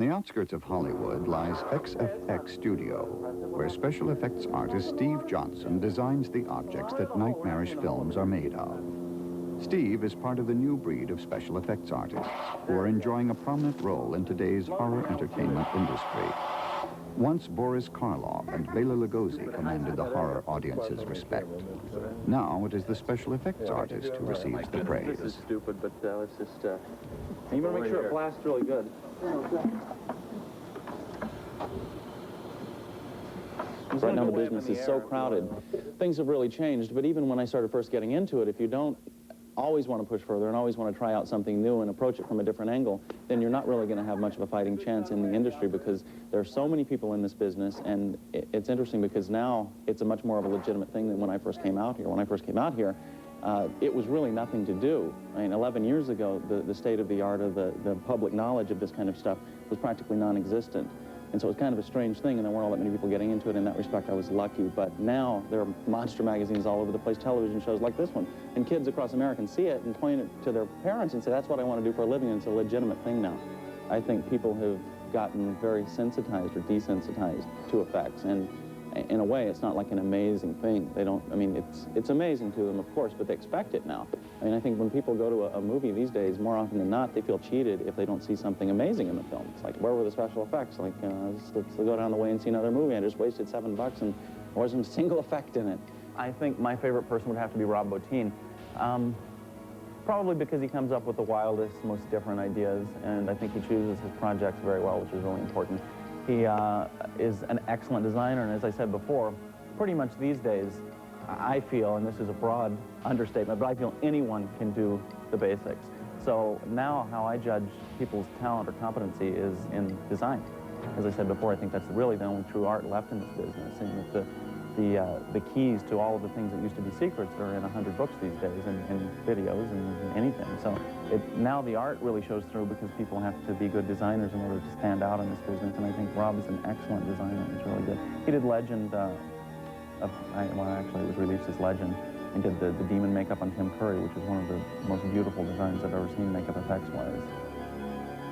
On the outskirts of Hollywood lies XFX Studio, where special effects artist Steve Johnson designs the objects that nightmarish films are made of. Steve is part of the new breed of special effects artists who are enjoying a prominent role in today's horror entertainment industry. Once Boris Karloff and Bela Lugosi commanded the horror audience's respect. Now it is the special effects artist who receives the praise. This is stupid, but let's just... you better make sure it blasts really good. Right now the business is so crowded. Things have really changed, but even when I started first getting into it, if you don't always want to push further and always want to try out something new and approach it from a different angle, then you're not really going to have much of a fighting chance in the industry, because there are so many people in this business, and it's interesting because now it's a much more of a legitimate thing than when I first came out here. When I first came out here, it was really nothing to do. I mean, 11 years ago, the state of the art of the public knowledge of this kind of stuff was practically non-existent. And so it was kind of a strange thing, and there weren't all that many people getting into it. In that respect, I was lucky. But now there are monster magazines all over the place, television shows like this one, and kids across America can see it and point it to their parents and say, that's what I want to do for a living, and it's a legitimate thing now. I think people have gotten very sensitized or desensitized to effects, and in a way, it's not like an amazing thing. They don't, I mean, it's amazing to them, of course, but they expect it now. I mean, I think when people go to a movie these days, more often than not, they feel cheated if they don't see something amazing in the film. It's like, where were the special effects? Like, let's go down the way and see another movie. I just wasted $7 and there wasn't a single effect in it. I think my favorite person would have to be Rob Bottin. Probably because he comes up with the wildest, most different ideas, and I think he chooses his projects very well, which is really important. He is an excellent designer, and as I said before, pretty much these days, I feel, and this is a broad understatement, but I feel anyone can do the basics. So now how I judge people's talent or competency is in design. As I said before, I think that's really the only true art left in this business, and that the keys to all of the things that used to be secrets are in 100 books these days, and videos and anything. So now the art really shows through because people have to be good designers in order to stand out in this business, and I think Rob is an excellent designer. He's really good. He did Legend, well, actually it was released as Legend, and did the demon makeup on Tim Curry, which is one of the most beautiful designs I've ever seen makeup effects-wise.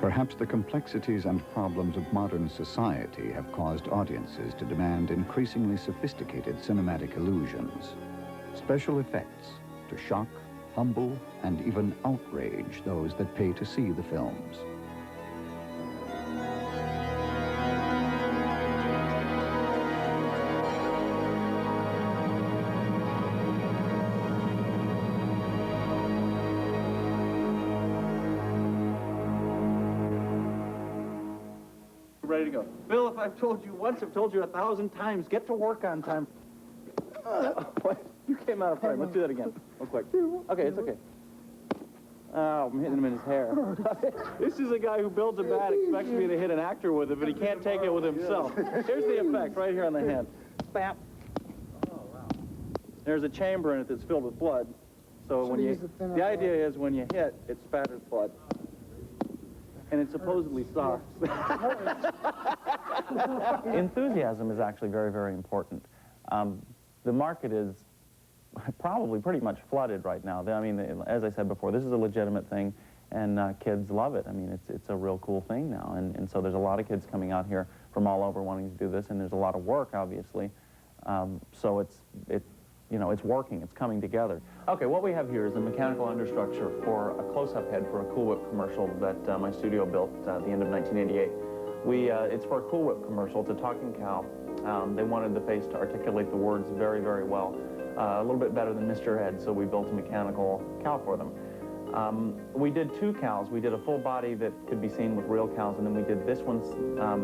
Perhaps the complexities and problems of modern society have caused audiences to demand increasingly sophisticated cinematic illusions. Special effects to shock, humble, and even outrage those that pay to see the films. Ready to go. Bill, if I've told you once, I've told you 1,000 times. Get to work on time. What? You came out of frame. Let's do that again. Real quick. Okay, it's okay. Oh, I'm hitting him in his hair. This is a guy who builds a bat, expects me to hit an actor with it, but he can't take it with himself. Here's the effect right here on the hand. Bap. Oh, wow. There's a chamber in it that's filled with blood. So when the idea is when you hit, it spatters blood. And it supposedly sucks. Enthusiasm is actually very, very important. The market is probably pretty much flooded right now. I mean, as I said before, this is a legitimate thing, and kids love it. I mean, it's a real cool thing now, and so there's a lot of kids coming out here from all over wanting to do this, and there's a lot of work, obviously. So it's working, it's coming together. Okay, what we have here is a mechanical understructure for a close-up head for a Cool Whip commercial that my studio built at the end of 1988. It's for a Cool Whip commercial. It's a talking cow. They wanted the face to articulate the words very, very well. A little bit better than Mr. Ed, so we built a mechanical cow for them. We did two cows. We did a full body that could be seen with real cows, and then we did this one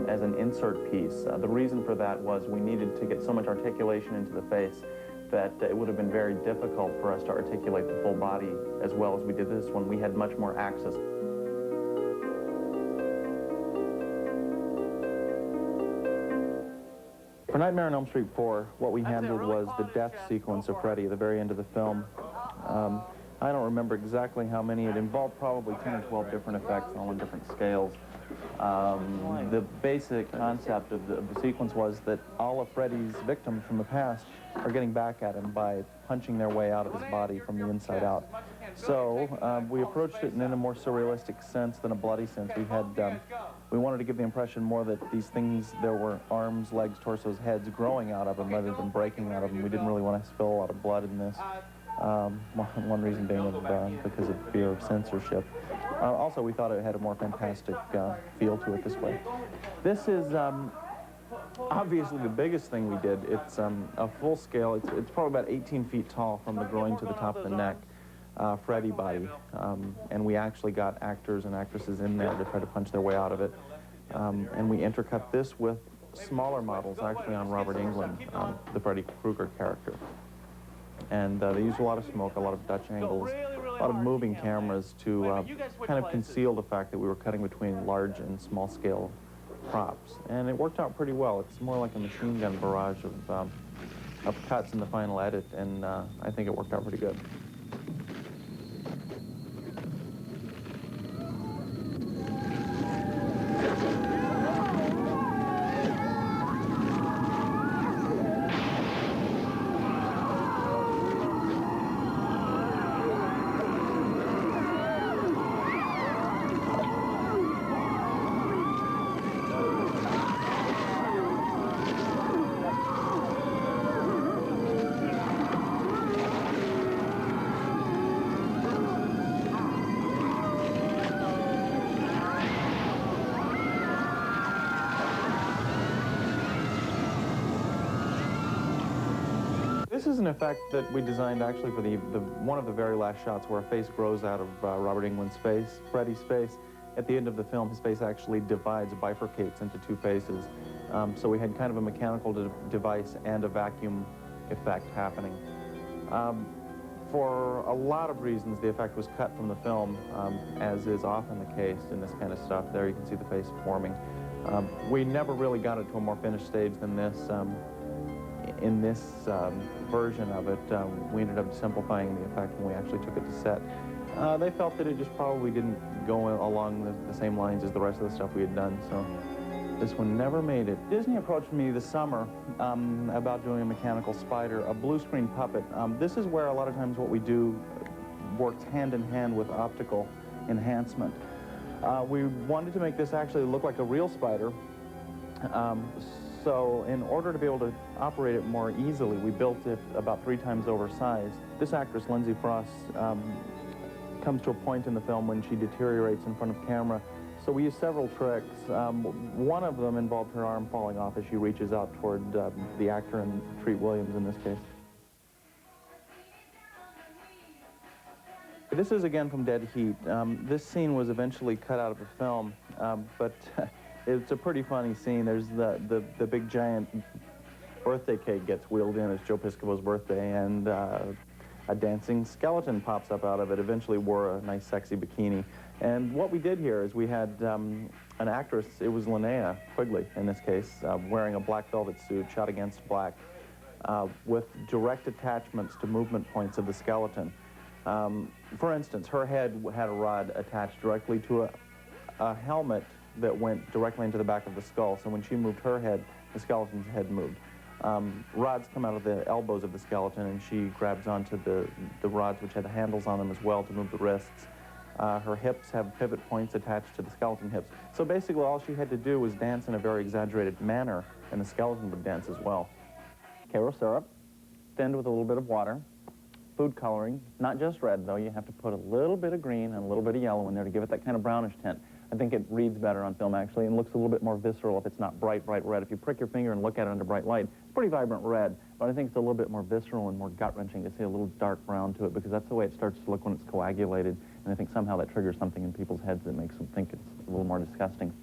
as an insert piece. The reason for that was we needed to get so much articulation into the face that it would have been very difficult for us to articulate the full body as well as we did this one. We had much more access. For Nightmare on Elm Street 4, what we handled was the death sequence of Freddy at the very end of the film. I don't remember exactly how many. It involved probably 10 or 12 different effects, all on different scales. The basic concept of the sequence was that all of Freddy's victims from the past are getting back at him by punching their way out of his body from the inside out. So we approached it in a more surrealistic sense than a bloody sense. We wanted to give the impression more that these things, there were arms, legs, torsos, heads growing out of them rather than breaking out of them. We didn't really want to spill a lot of blood in this. One reason being because of fear of censorship. Also, we thought it had a more fantastic feel to it this way. This is obviously the biggest thing we did. It's a full scale. It's probably about 18 feet tall from the groin to the top of the neck. Freddy body, and we actually got actors and actresses in there to try to punch their way out of it. And we intercut this with smaller models, actually on Robert Englund, the Freddy Krueger character. And they used a lot of smoke, a lot of Dutch angles, a lot of moving cameras to kind of conceal the fact that we were cutting between large and small scale props. And it worked out pretty well. It's more like a machine gun barrage of cuts in the final edit, and I think it worked out pretty good. This is an effect that we designed actually for one of the very last shots where a face grows out of Robert Englund's face, Freddy's face. At the end of the film, his face actually divides, bifurcates into two faces. So we had kind of a mechanical device and a vacuum effect happening. For a lot of reasons, the effect was cut from the film, as is often the case in this kind of stuff. There you can see the face forming. We never really got it to a more finished stage than this. In this version of it, we ended up simplifying the effect when we actually took it to set. They felt that it just probably didn't go along the same lines as the rest of the stuff we had done, so this one never made it. Disney approached me this summer about doing a mechanical spider, a blue screen puppet. This is where a lot of times what we do works hand in hand with optical enhancement. We wanted to make this actually look like a real spider. So in order to be able to operate it more easily, we built it about 3 times oversized. This actress, Lindsay Frost, comes to a point in the film when she deteriorates in front of camera. So we used several tricks. One of them involved her arm falling off as she reaches out toward the actor, and Treat Williams in this case. This is again from Dead Heat. This scene was eventually cut out of the film, but it's a pretty funny scene. There's the big giant birthday cake gets wheeled in. It's Joe Piscopo's birthday, and a dancing skeleton pops up out of it. Eventually wore a nice sexy bikini. And what we did here is we had an actress, it was Linnea Quigley in this case, wearing a black velvet suit, shot against black, with direct attachments to movement points of the skeleton. For instance, her head had a rod attached directly to a helmet that went directly into the back of the skull. So when she moved her head, the skeleton's head moved. Rods come out of the elbows of the skeleton, and she grabs onto the rods, which had the handles on them as well, to move the wrists. Her hips have pivot points attached to the skeleton hips. So basically all she had to do was dance in a very exaggerated manner, and the skeleton would dance as well. Karo syrup, thinned with a little bit of water. Food coloring, not just red though, you have to put a little bit of green and a little bit of yellow in there to give it that kind of brownish tint. I think it reads better on film actually and looks a little bit more visceral if it's not bright red. If you prick your finger and look at it under bright light, it's pretty vibrant red, but I think it's a little bit more visceral and more gut-wrenching to see a little dark brown to it, because that's the way it starts to look when it's coagulated, and I think somehow that triggers something in people's heads that makes them think it's a little more disgusting.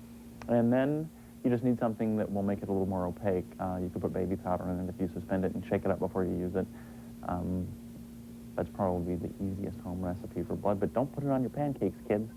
And then you just need something that will make it a little more opaque. You could put baby powder in it if you suspend it and shake it up before you use it. That's probably the easiest home recipe for blood, but don't put it on your pancakes, kids.